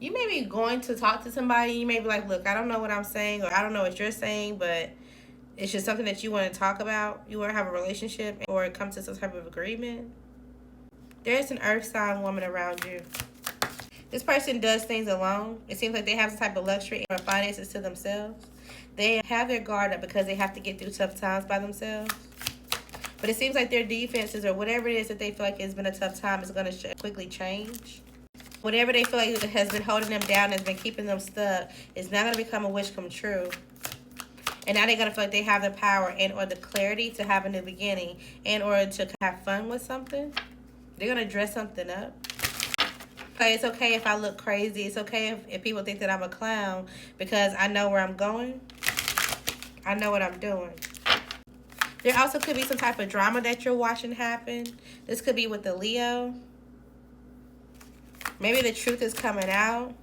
You may be going to talk to somebody. You may be like, look, I don't know what I'm saying, or I don't know what you're saying, but it's just something that you want to talk about. You want to have a relationship or come to some type of agreement. There's an earth sign woman around you. This person does things alone. It seems like they have some type of luxury or finances to themselves. They have their guard up because they have to get through tough times by themselves. But it seems like their defenses or whatever it is that they feel like has been a tough time is going to quickly change. Whatever they feel like has been holding them down, has been keeping them stuck, is now going to become a wish come true. And now they're going to feel like they have the power and or the clarity to have a new beginning in order to have fun with something. They're going to dress something up. It's okay if I look crazy. It's okay if people think that I'm a clown because I know where I'm going. I know what I'm doing. There also could be some type of drama that you're watching happen. This could be with the Leo. Maybe the truth is coming out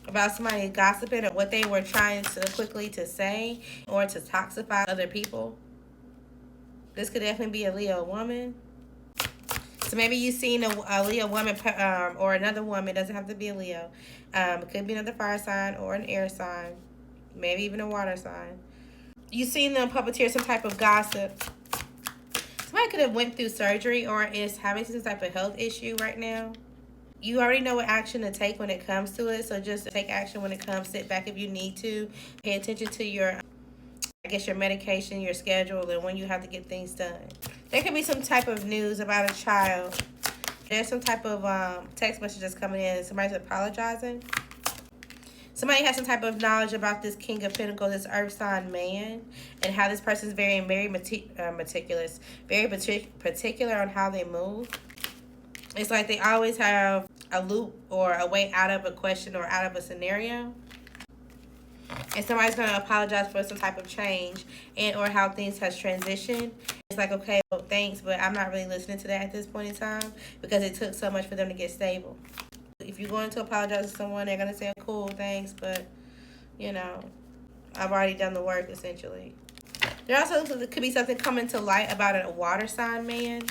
about somebody gossiping or what they were trying to quickly to say or to toxify other people. This could definitely be a Leo woman. So maybe you've seen a Leo woman or another woman. It doesn't have to be a Leo. It could be another fire sign or an air sign. Maybe even a water sign. You've seen them puppeteer some type of gossip. Somebody could have went through surgery or is having some type of health issue right now. You already know what action to take when it comes to it. So just take action when it comes. Sit back if you need to. Pay attention to your medication, your schedule, and when you have to get things done. There could be some type of news about a child. There's some type of text messages coming in. Somebody's apologizing. Somebody has some type of knowledge about this King of Pentacles, this Earth sign man, and how this person's very meticulous, very particular on how they move. It's like they always have a loop or a way out of a question or out of a scenario. And somebody's going to apologize for some type of change and or how things has transitioned. It's like, okay, well, thanks, but I'm not really listening to that at this point in time because it took so much for them to get stable. If you're going to apologize to someone, they're going to say, cool, thanks, but, you know, I've already done the work, essentially. There also could be something coming to light about a water sign man.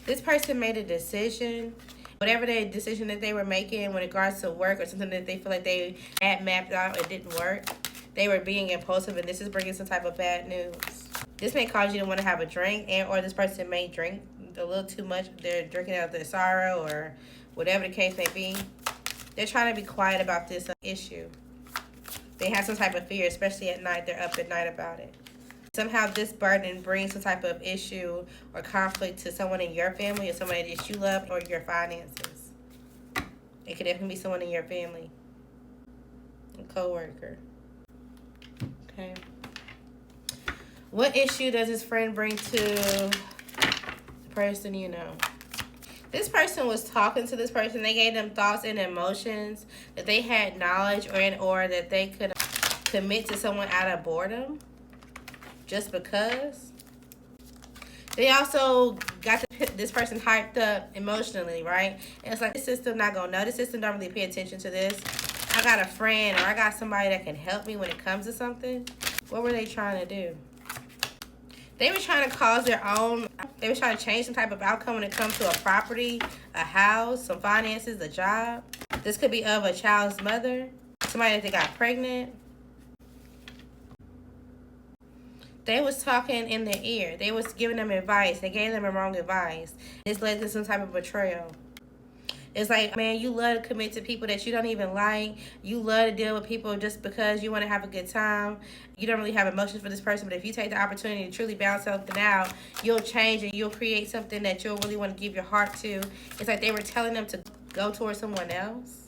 This person made a decision. Whatever the decision that they were making with regards to work or something that they feel like they had mapped out, it didn't work. They were being impulsive, and this is bringing some type of bad news. This may cause you to want to have a drink, and or this person may drink a little too much. They're drinking out of their sorrow or whatever the case may be. They're trying to be quiet about this issue. They have some type of fear, especially at night. They're up at night about it. Somehow this burden brings some type of issue or conflict to someone in your family or somebody that you love or your finances. It could definitely be someone in your family. A co-worker. Okay. What issue does this friend bring to the person you know? This person was talking to this person. They gave them thoughts and emotions that they had knowledge or that they could commit to someone out of boredom. Just because. They also got this person hyped up emotionally, right? And it's like, this system not gonna know. This system don't really pay attention to this. I got a friend or I got somebody that can help me when it comes to something. What were they trying to do? They were trying to cause their own. They were trying to change some type of outcome when it comes to a property, a house, some finances, a job. This could be of a child's mother, somebody that they got pregnant. They was talking in their ear. They was giving them advice. They gave them the wrong advice. This led to some type of betrayal. It's like, man, you love to commit to people that you don't even like. You love to deal with people just because you want to have a good time. You don't really have emotions for this person, but if you take the opportunity to truly balance something out, you'll change and you'll create something that you'll really want to give your heart to. It's like they were telling them to go towards someone else.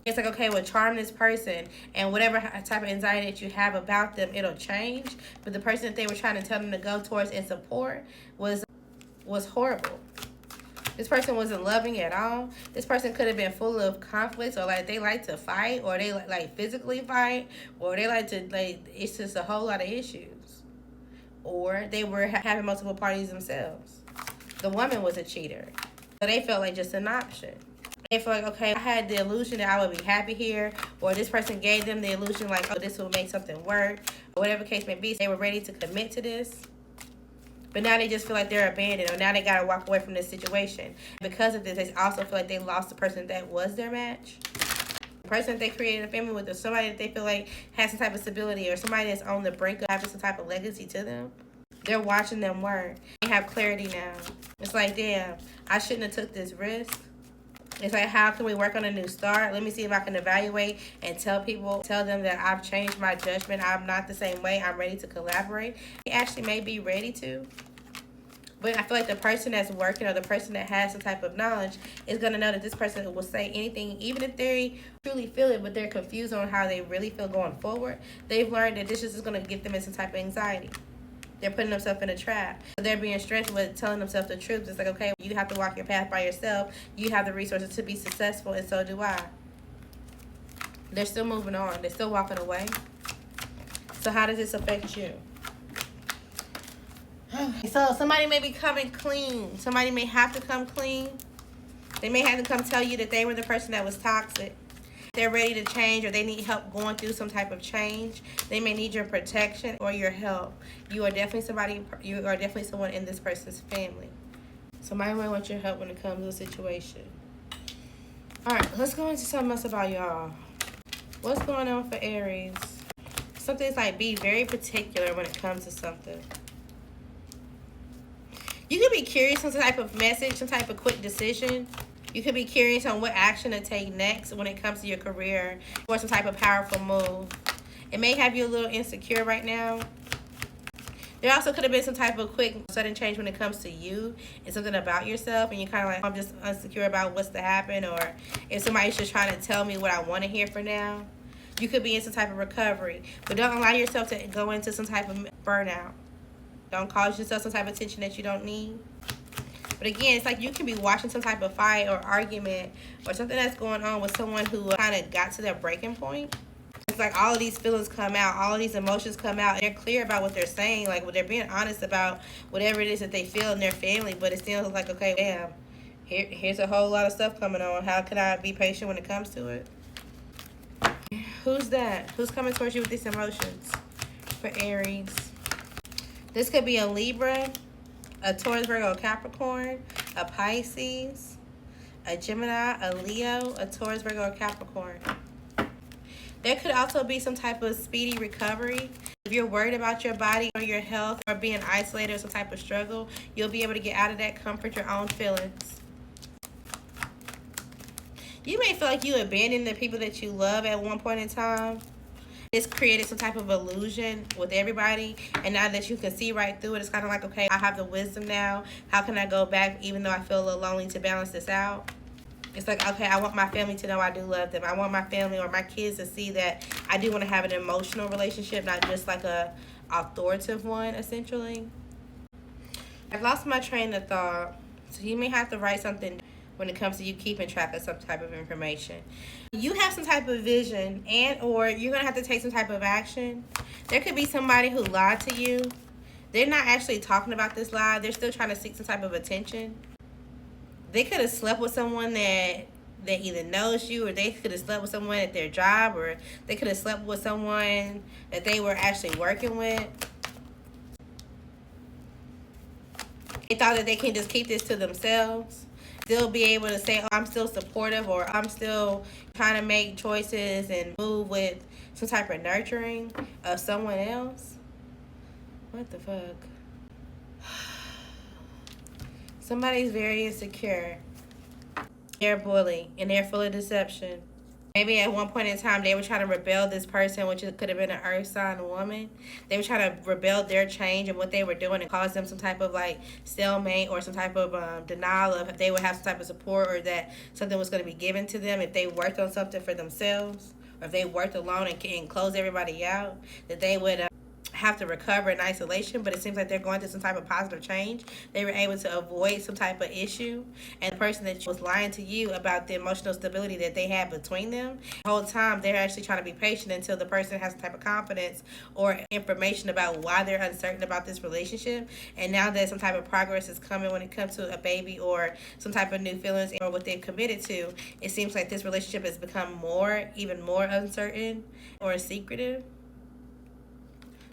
It's like, okay, well, charm this person, and whatever type of anxiety that you have about them, it'll change. But the person that they were trying to tell them to go towards and support was horrible. This person wasn't loving at all. This person could have been full of conflicts, or like they like to fight, or they like physically fight, or they like to it's just a whole lot of issues. Or they were having multiple parties themselves. The woman was a cheater, so they felt like just an option. They feel like, okay, I had the illusion that I would be happy here, or this person gave them the illusion like, oh, this will make something work, or whatever case may be. So they were ready to commit to this, But now they just feel like they're abandoned, or now they gotta walk away from this situation. Because of this, they also feel like they lost the person that was their match. The person that they created a family with, or somebody that they feel like has some type of stability, or somebody that's on the brink of having some type of legacy to them. They're watching them work. They have clarity now. It's like, damn, I shouldn't have took this risk. It's like, how can we work on a new start? Let me see if I can evaluate and tell them that I've changed my judgment. I'm not the same way. I'm ready to collaborate. They actually may be ready to. But I feel like the person that's working, or the person that has some type of knowledge, is going to know that this person will say anything, even if they truly feel it, but they're confused on how they really feel going forward. They've learned that this just is going to get them in some type of anxiety. They're putting themselves in a trap. They're being stressed with telling themselves the truth. It's like, okay, you have to walk your path by yourself. You have the resources to be successful, and so do I. They're still moving on. They're still walking away. So how does this affect you? So somebody may be coming clean. Somebody may have to come clean. They may have to come tell you that they were the person that was toxic. They're ready to change, or they need help going through some type of change. They may need your protection or your help. You are definitely someone in this person's family. Somebody might want your help when it comes to a situation. All right, let's go into something else about y'all. What's going on for Aries? Something's like, be very particular when it comes to something. You could be curious on some type of message, some type of quick decision. You could be curious on what action to take next when it comes to your career, or some type of powerful move. It may have you a little insecure right now. There also could have been some type of quick, sudden change when it comes to you and something about yourself, and you're kind of like, I'm just insecure about what's to happen, or if somebody's just trying to tell me what I want to hear for now. You could be in some type of recovery, but don't allow yourself to go into some type of burnout. Don't cause yourself some type of tension that you don't need. But again, it's like you can be watching some type of fight or argument or something that's going on with someone who kind of got to their breaking point. It's like all of these feelings come out, all of these emotions come out, and they're clear about what they're saying. Like, they're being honest about whatever it is that they feel in their family. But it still like, okay, damn, here's a whole lot of stuff coming on. How can I be patient when it comes to it? Who's that? Who's coming towards you with these emotions for Aries? This could be a Libra, a Taurus, Virgo, a Capricorn, a Pisces, a Gemini, a Leo, a Taurus, Virgo, a Capricorn. There could also be some type of speedy recovery. If you're worried about your body or your health, or being isolated or some type of struggle, you'll be able to get out of that, comfort your own feelings. You may feel like you abandoned the people that you love at one point in time. It's created some type of illusion with everybody, and now that you can see right through it, it's kind of like, okay, I have the wisdom now. How can I go back, even though I feel a little lonely, to balance this out? It's like, okay, I want my family to know I do love them. I want my family or my kids to see that I do want to have an emotional relationship, not just like a authoritative one, essentially. I've lost my train of thought, so you may have to write something when it comes to you keeping track of some type of information. You have some type of vision, and or you're going to have to take some type of action. There could be somebody who lied to you. They're not actually talking about this lie. They're still trying to seek some type of attention. They could have slept with someone that either knows you, or they could have slept with someone at their job, or they could have slept with someone that they were actually working with. They thought that they can just keep this to themselves. Still be able to say, oh, I'm still supportive, or I'm still trying to make choices and move with some type of nurturing of someone else. What the fuck? Somebody's very insecure. They're bully, and they're full of deception. Maybe at one point in time, they were trying to rebel this person, which could have been an earth sign woman. They were trying to rebel their change and what they were doing, and cause them some type of like stalemate, or some type of denial of if they would have some type of support, or that something was going to be given to them if they worked on something for themselves, or if they worked alone and closed everybody out, that they would have to recover in isolation. But it seems like they're going through some type of positive change. They were able to avoid some type of issue, and the person that was lying to you about the emotional stability that they had between them, the whole time they're actually trying to be patient until the person has some type of confidence or information about why they're uncertain about this relationship. And now that some type of progress is coming when it comes to a baby or some type of new feelings or what they've committed to, it seems like this relationship has become even more uncertain or secretive.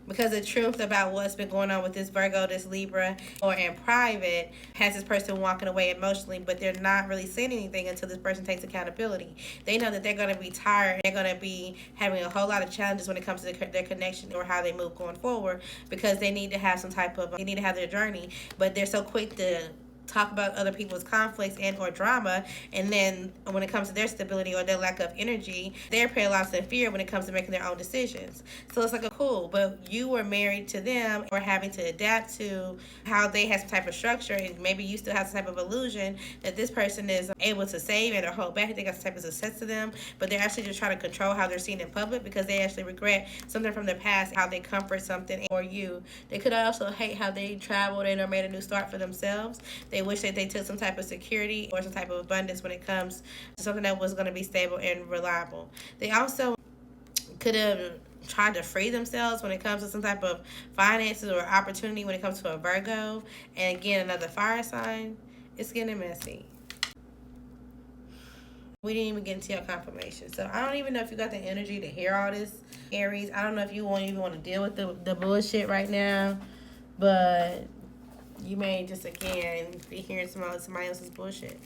Because the truth about what's been going on with this Virgo, this Libra, or in private, has this person walking away emotionally, but they're not really saying anything until this person takes accountability. They know that they're going to be tired. They're going to be having a whole lot of challenges when it comes to their connection or how they move going forward, because they need to have some type of, they need to have their journey, but they're so quick to talk about other people's conflicts and or drama, and then when it comes to their stability or their lack of energy, they're paralyzed in fear when it comes to making their own decisions. So it's like a cool, but you were married to them or having to adapt to how they have some type of structure, and maybe you still have some type of illusion that this person is able to save and or hold back. They got some type of success to them, but they're actually just trying to control how they're seen in public because they actually regret something from the past, how they comfort something or you. They could also hate how they traveled and or made a new start for themselves. They wish that they took some type of security or some type of abundance when it comes to something that was going to be stable and reliable. They also could have tried to free themselves when it comes to some type of finances or opportunity when it comes to a Virgo. And again, another fire sign. It's getting messy. We didn't even get into your confirmation. So I don't even know if you got the energy to hear all this, Aries. I don't know if you even want to deal with the bullshit right now. But you may just, again, be hearing somebody else's bullshit.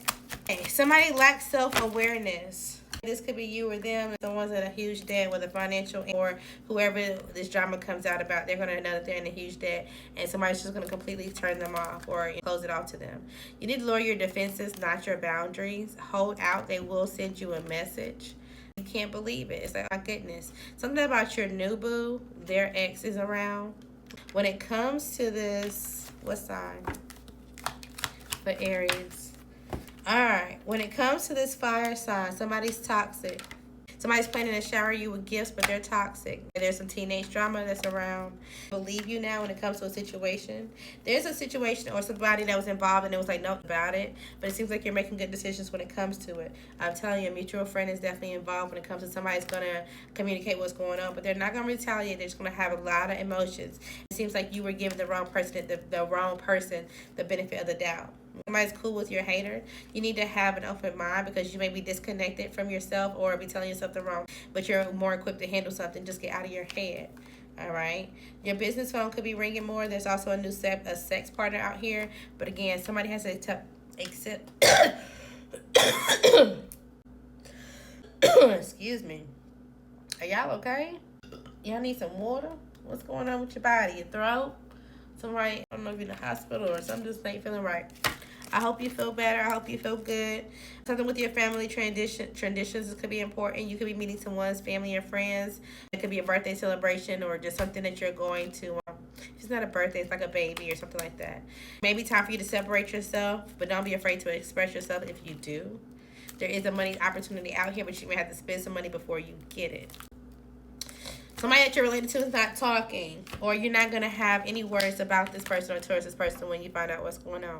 Okay, somebody lacks self-awareness. This could be you or them. Someone's in a huge debt, whether financial or whoever this drama comes out about, they're going to know that they're in a huge debt, and somebody's just going to completely turn them off or close it off to them. You need to lower your defenses, not your boundaries. Hold out. They will send you a message. You can't believe it. It's like, my goodness. Something about your new boo, their ex is around. When it comes to this, what sign? For Aries. Alright, when it comes to this fire sign, somebody's toxic. Somebody's planning to shower you with gifts, but they're toxic. There's some teenage drama that's around. Believe you now when it comes to a situation. There's a situation or somebody that was involved and it was like, nope, about it. But it seems like you're making good decisions when it comes to it. I'm telling you, a mutual friend is definitely involved when it comes to somebody's going to communicate what's going on. But they're not going to retaliate. They're just going to have a lot of emotions. It seems like you were giving the wrong person the benefit of the doubt. Somebody's cool with your hater, you need to have an open mind because you may be disconnected from yourself or be telling yourself the wrong, but you're more equipped to handle something. Just get out of your head. All right. Your business phone could be ringing more. There's also a new sex partner out here. But again, somebody has to accept. Excuse me. Are y'all okay? Y'all need some water? What's going on with your body? Your throat? Somebody, I don't know if you're in the hospital or something just ain't feeling right. I hope you feel better. I hope you feel good. Something with your family traditions could be important. You could be meeting someone's family or friends. It could be a birthday celebration or just something that you're going to. It's not a birthday. It's like a baby or something like that. Maybe time for you to separate yourself, but don't be afraid to express yourself if you do. There is a money opportunity out here, but you may have to spend some money before you get it. Somebody that you're related to is not talking, or you're not going to have any words about this person or towards this person when you find out what's going on.